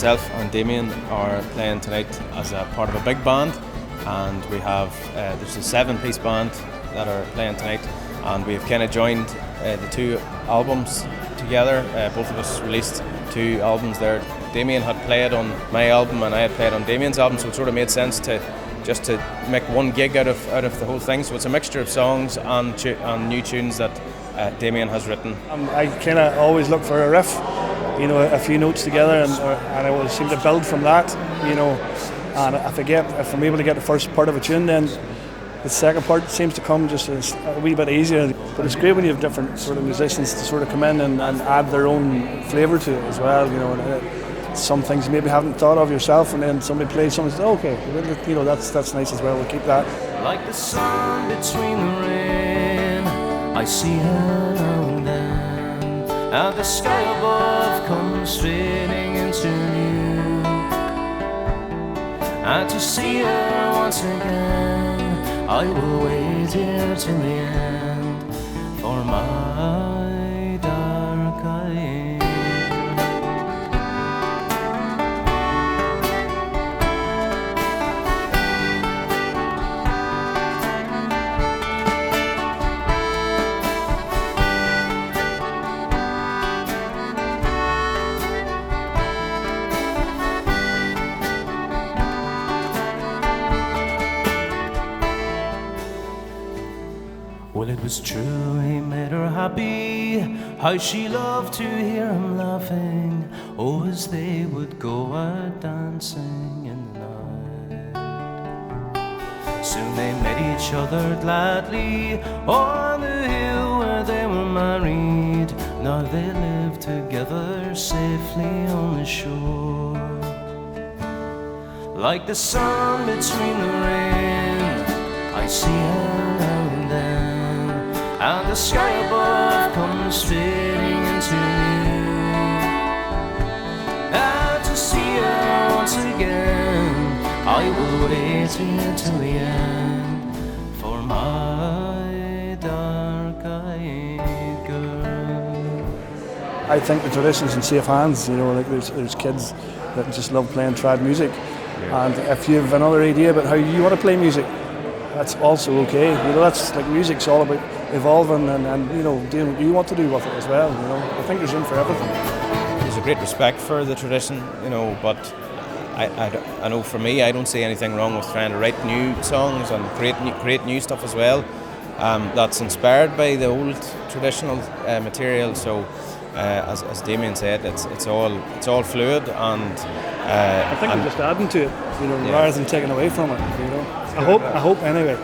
myself and Damian are playing tonight as a part of a big band, and we have there's a 7-piece band that are playing tonight, and we've kind of joined the 2 albums together. Both of us released 2 albums there. Damian had played on my album and I had played on Damian's album, so it sort of made sense to make one gig out of the whole thing. So it's a mixture of songs and new tunes that Damian has written. I kind of always look for a riff, a few notes together, and I always seem to build from that, And if I'm able to get the first part of a tune, then the second part seems to come just a wee bit easier. But it's great when you have different sort of musicians to sort of come in and add their own flavour to it as well. And some things you maybe haven't thought of yourself, and then somebody plays something and says, okay, that's nice as well. We'll keep that. Like the sun between the rain, I see her now and then, and the sky above comes straining into view. And to see her once again, I will wait here till the end for my dark eye. Well, it was true, he made her happy. How she loved to hear him laughing, oh, as they would go out dancing in the night. Soon they met each other gladly on the hill where they were married. Now they live together safely on the shore. Like the sun between the rain, I see her now and then, and the sky above comes fading into view. And to see her once again, I will wait here till the end for my dark-eyed girl. I think the tradition's in safe hands. Like there's kids that just love playing trad music, and if you have another idea about how you want to play music, that's also okay. That's like music's all about evolving and doing what you want to do with it as well. I think there's room for everything. There's a great respect for the tradition, but I know for me, I don't see anything wrong with trying to write new songs and create new stuff as well. That's inspired by the old traditional material. So, as Damian said, it's all fluid, and I think we're just adding to it, rather than taking away from it. I hope anyway.